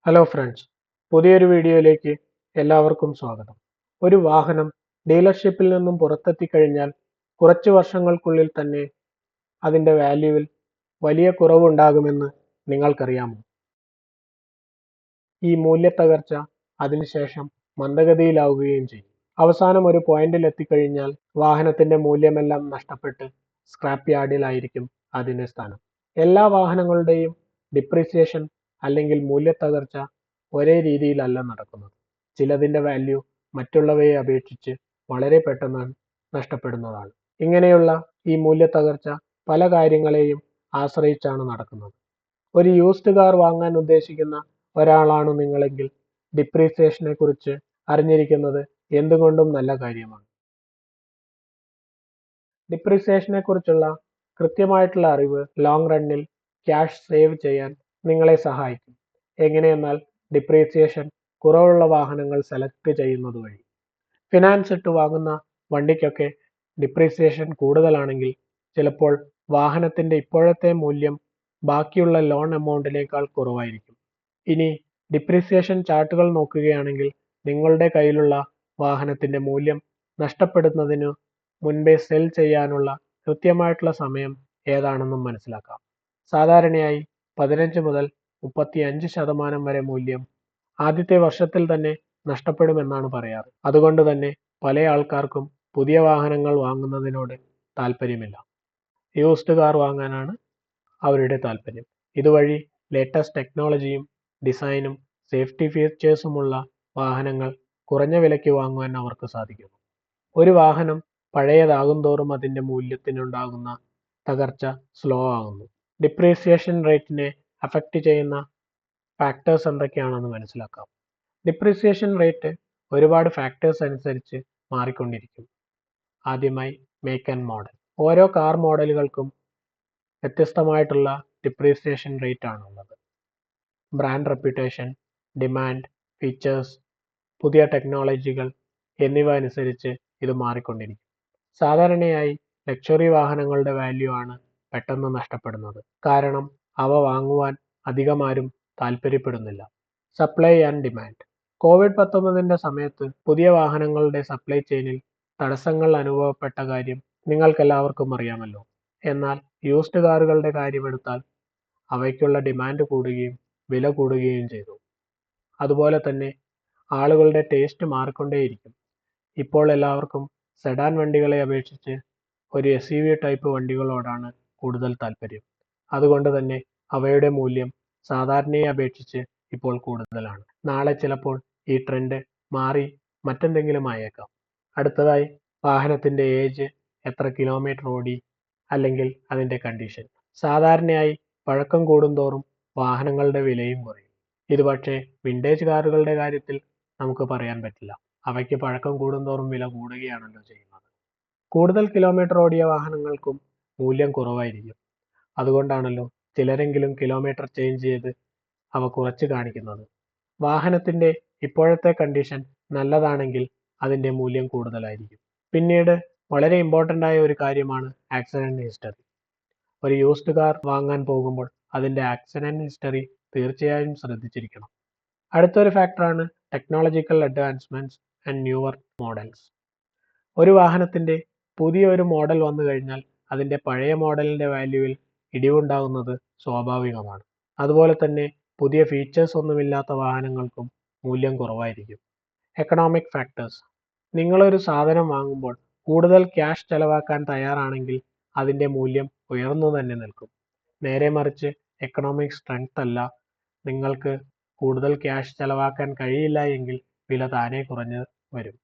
Hello friends, പുതിയൊരു വീഡിയോയിലേക്ക് എല്ലാവർക്കും സ്വാഗതം. ഒരു വാഹനം ഡീലർഷിപ്പിൽ നിന്നും പുറത്തെത്തിക്കഴിഞ്ഞാൽ കുറച്ച് വർഷങ്ങൾക്കുള്ളിൽ തന്നെ അതിൻ്റെ വാല്യൂവിൽ വലിയ കുറവുണ്ടാകുമെന്ന് നിങ്ങൾക്കറിയാമോ? ഈ മൂല്യത്തകർച്ച അതിനുശേഷം മന്ദഗതിയിലാവുകയും ചെയ്യും. അവസാനം ഒരു പോയിന്റിൽ എത്തിക്കഴിഞ്ഞാൽ വാഹനത്തിന്റെ മൂല്യമെല്ലാം നഷ്ടപ്പെട്ട് സ്ക്രാപ്പ് യാർഡിലായിരിക്കും അതിന്റെ സ്ഥാനം. എല്ലാ വാഹനങ്ങളുടെയും ഡിപ്രീസിയേഷൻ അല്ലെങ്കിൽ മൂല്യത്തകർച്ച ഒരേ രീതിയിലല്ല നടക്കുന്നത്. ചിലതിന്റെ വാല്യൂ മറ്റുള്ളവയെ അപേക്ഷിച്ച് വളരെ പെട്ടെന്ന് നഷ്ടപ്പെടുന്നതാണ്. ഇങ്ങനെയുള്ള ഈ മൂല്യത്തകർച്ച പല കാര്യങ്ങളെയും ആശ്രയിച്ചാണ് നടക്കുന്നത്. ഒരു യൂസ്ഡ് കാർ വാങ്ങാൻ ഉദ്ദേശിക്കുന്ന ഒരാളാണ് നിങ്ങളെങ്കിൽ ഡിപ്രീസിയേഷനെ കുറിച്ച് അറിഞ്ഞിരിക്കുന്നത് എന്തുകൊണ്ടും നല്ല കാര്യമാണ്. ഡിപ്രീസിയേഷനെ കുറിച്ചുള്ള കൃത്യമായിട്ടുള്ള അറിവ് ലോങ് റണ്ണിൽ ക്യാഷ് സേവ് ചെയ്യാൻ നിങ്ങളെ സഹായിക്കും. എങ്ങനെയെന്നാൽ ഡിപ്രീസിയേഷൻ കുറവുള്ള വാഹനങ്ങൾ സെലക്ട് ചെയ്യുന്നത് വഴി. ഫിനാൻസ് ഇട്ട് വാങ്ങുന്ന വണ്ടിക്കൊക്കെ ഡിപ്രീസിയേഷൻ കൂടുതലാണെങ്കിൽ ചിലപ്പോൾ വാഹനത്തിന്റെ ഇപ്പോഴത്തെ മൂല്യം ബാക്കിയുള്ള ലോൺ എമൗണ്ടിനേക്കാൾ കുറവായിരിക്കും. ഇനി ഡിപ്രീസിയേഷൻ ചാർട്ടുകൾ നോക്കുകയാണെങ്കിൽ നിങ്ങളുടെ കയ്യിലുള്ള വാഹനത്തിന്റെ മൂല്യം നഷ്ടപ്പെടുന്നതിനു മുൻപേ സെൽ ചെയ്യാനുള്ള കൃത്യമായിട്ടുള്ള സമയം ഏതാണെന്നും മനസ്സിലാക്കാം. സാധാരണയായി 15 മുതൽ 35% വരെ മൂല്യം ആദ്യത്തെ വർഷത്തിൽ തന്നെ നഷ്ടപ്പെടുമെന്നാണ് പറയാറ്. അതുകൊണ്ട് തന്നെ പല ആൾക്കാർക്കും പുതിയ വാഹനങ്ങൾ വാങ്ങുന്നതിനോട് താല്പര്യമില്ല. യൂസ്ഡ് കാർ വാങ്ങാനാണ് അവരുടെ താല്പര്യം. ഇതുവഴി ലേറ്റസ്റ്റ് ടെക്നോളജിയും ഡിസൈനും സേഫ്റ്റി ഫീച്ചേഴ്സുമുള്ള വാഹനങ്ങൾ കുറഞ്ഞ വിലയ്ക്ക് വാങ്ങുവാൻ അവർക്ക് സാധിക്കുന്നു. ഒരു വാഹനം പഴയതാകുന്തോറും അതിന്റെ മൂല്യത്തിനുണ്ടാകുന്ന തകർച്ച സ്ലോ ആകുന്നു. ഡിപ്രീസിയേഷൻ റേറ്റിനെ അഫക്റ്റ് ചെയ്യുന്ന ഫാക്ടേഴ്സ് എന്തൊക്കെയാണെന്ന് മനസ്സിലാക്കാം. ഡിപ്രീസിയേഷൻ റേറ്റ് ഒരുപാട് ഫാക്ടേഴ്സ് അനുസരിച്ച് മാറിക്കൊണ്ടിരിക്കും. ആദ്യമായി മേക്ക് ആൻഡ് മോഡൽ. ഓരോ കാർ മോഡലുകൾക്കും വ്യത്യസ്തമായിട്ടുള്ള ഡിപ്രീസിയേഷൻ റേറ്റ് ആണുള്ളത്. ബ്രാൻഡ് റെപ്യൂട്ടേഷൻ, ഡിമാൻഡ്, ഫീച്ചേഴ്സ്, പുതിയ ടെക്നോളജികൾ എന്നിവ അനുസരിച്ച് ഇത് മാറിക്കൊണ്ടിരിക്കും. സാധാരണയായി ലക്ഷറി വാഹനങ്ങളുടെ വാല്യൂ ആണ് പെട്ടെന്ന് നഷ്ടപ്പെടുന്നത്. കാരണം അവ വാങ്ങുവാൻ അധികമാരും താല്പര്യപ്പെടുന്നില്ല. Supply and demand. കോവിഡ്-19 സമയത്ത് പുതിയ വാഹനങ്ങളുടെ സപ്ലൈ ചെയിനിൽ തടസ്സങ്ങൾ അനുഭവപ്പെട്ട കാര്യം നിങ്ങൾക്കെല്ലാവർക്കും അറിയാമല്ലോ. എന്നാൽ യൂസ്ഡ് കാറുകളുടെ കാര്യമെടുത്താൽ അവയ്ക്കുള്ള ഡിമാൻഡ് കൂടുകയും വില കൂടുകയും ചെയ്തു. അതുപോലെ തന്നെ ആളുകളുടെ ടേസ്റ്റ് മാറിക്കൊണ്ടേയിരിക്കും. ഇപ്പോൾ എല്ലാവർക്കും സെഡാൻ വണ്ടികളെ അപേക്ഷിച്ച് ഒരു SUV ടൈപ്പ് വണ്ടികളോടാണ് കൂടുതൽ താല്പര്യം. അതുകൊണ്ട് തന്നെ അവയുടെ മൂല്യം സാധാരണയെ അപേക്ഷിച്ച് ഇപ്പോൾ കൂടുതലാണ്. നാളെ ചിലപ്പോൾ ഈ ട്രെൻഡ് മാറി മറ്റെന്തെങ്കിലും ആയേക്കാം. അടുത്തതായി വാഹനത്തിന്റെ ഏജ്, എത്ര കിലോമീറ്റർ ഓടി, അല്ലെങ്കിൽ അതിന്റെ കണ്ടീഷൻ. സാധാരണയായി പഴക്കം കൂടുന്തോറും വാഹനങ്ങളുടെ വിലയും കുറയും. ഇത് പക്ഷേ വിന്റേജ് കാറുകളുടെ കാര്യത്തിൽ നമുക്ക് പറയാൻ പറ്റില്ല. അവയ്ക്ക് പഴക്കം കൂടുന്തോറും വില കൂടുകയാണല്ലോ ചെയ്യുന്നത്. കൂടുതൽ കിലോമീറ്റർ ഓടിയ വാഹനങ്ങൾക്കും മൂല്യം കുറവായിരിക്കും. അതുകൊണ്ടാണല്ലോ ചിലരെങ്കിലും കിലോമീറ്റർ ചേഞ്ച് ചെയ്ത് അവ കുറച്ച് കാണിക്കുന്നത്. വാഹനത്തിന്റെ ഇപ്പോഴത്തെ കണ്ടീഷൻ നല്ലതാണെങ്കിൽ അതിന്റെ മൂല്യം കൂടുതലായിരിക്കും. പിന്നീട് വളരെ ഇമ്പോർട്ടൻ്റ് ആയ ഒരു കാര്യമാണ് ആക്സിഡന്റ് ഹിസ്റ്ററി. ഒരു യൂസ്ഡ് കാർ വാങ്ങാൻ പോകുമ്പോൾ അതിന്റെ ആക്സിഡന്റ് ഹിസ്റ്ററി തീർച്ചയായും ശ്രദ്ധിച്ചിരിക്കണം. അടുത്തൊരു ഫാക്ടറാണ് technological advancements and newer models. ഒരു വാഹനത്തിന്റെ പുതിയ ഒരു മോഡൽ വന്നു കഴിഞ്ഞാൽ അതിന്റെ പഴയ മോഡലിന്റെ വാല്യൂവിൽ ഇടിവുണ്ടാകുന്നത് സ്വാഭാവികമാണ്. അതുപോലെ തന്നെ പുതിയ ഫീച്ചേഴ്സ് ഒന്നുമില്ലാത്ത വാഹനങ്ങൾക്കും മൂല്യം കുറവായിരിക്കും. Economic factors. നിങ്ങളൊരു സാധനം വാങ്ങുമ്പോൾ കൂടുതൽ ക്യാഷ് ചെലവാക്കാൻ തയ്യാറാണെങ്കിൽ അതിന്റെ മൂല്യം ഉയർന്നു തന്നെ നിൽക്കും. നേരെ മറിച്ച് എക്കണോമിക് സ്ട്രെങ്ത് അല്ല, നിങ്ങൾക്ക് കൂടുതൽ ക്യാഷ് ചെലവാക്കാൻ കഴിയില്ല എങ്കിൽ വില താനെ കുറഞ്ഞു വരും.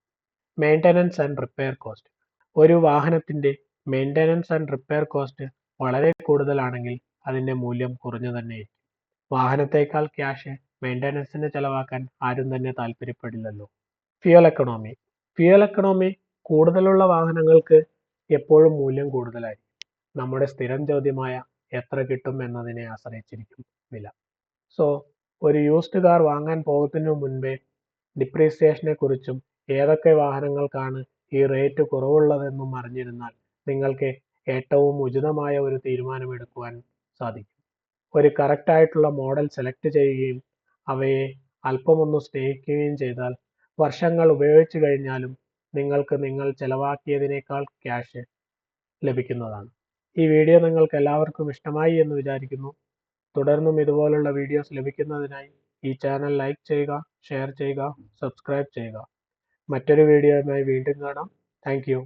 Maintenance and repair cost. ഒരു വാഹനത്തിന്റെ മെയിൻ്റനൻസ് ആൻഡ് റിപ്പയർ കോസ്റ്റ് വളരെ കൂടുതലാണെങ്കിൽ അതിന്റെ മൂല്യം കുറഞ്ഞു തന്നെയിരിക്കും. വാഹനത്തേക്കാൾ ക്യാഷ് മെയിൻ്റനൻസിന് ചെലവാക്കാൻ ആരും തന്നെ താല്പര്യപ്പെടില്ലല്ലോ. Fuel economy. ഫ്യൂൽ എക്കണോമി കൂടുതലുള്ള വാഹനങ്ങൾക്ക് എപ്പോഴും മൂല്യം കൂടുതലായിരിക്കും. നമ്മുടെ സ്ഥിരം ചോദ്യമായ എത്ര കിട്ടും എന്നതിനെ ആശ്രയിച്ചിരിക്കും വില. സോ ഒരു യൂസ്ഡ് കാർ വാങ്ങാൻ പോകുന്നതിനു മുൻപേ ഡിപ്രീസിയേഷനെ കുറിച്ചും ഏതൊക്കെ വാഹനങ്ങൾക്കാണ് ഈ റേറ്റ് കുറവുള്ളതെന്നും അറിഞ്ഞിരുന്നാൽ നിങ്ങൾക്ക് ഏറ്റവും ഉചിതമായ ഒരു തീരുമാനമെടുക്കുവാൻ സാധിക്കും. ഒരു കറക്റ്റ് ആയിട്ടുള്ള മോഡൽ സെലക്ട് ചെയ്യുകയും അവയെ അല്പമൊന്ന് സ്നേഹിക്കുകയും ചെയ്താൽ വർഷങ്ങൾ ഉപയോഗിച്ചു കഴിഞ്ഞാലും നിങ്ങൾക്ക് നിങ്ങൾ ചെലവാക്കിയതിനേക്കാൾ ക്യാഷ് ലഭിക്കുന്നതാണ്. ഈ വീഡിയോ നിങ്ങൾക്ക് എല്ലാവർക്കും ഇഷ്ടമായി എന്ന് വിചാരിക്കുന്നു. തുടർന്നും ഇതുപോലുള്ള വീഡിയോസ് ലഭിക്കുന്നതിനായി ഈ ചാനൽ ലൈക്ക് ചെയ്യുക, ഷെയർ ചെയ്യുക, സബ്സ്ക്രൈബ് ചെയ്യുക. മറ്റൊരു വീഡിയോയുമായി വീണ്ടും കാണാം. Thank you.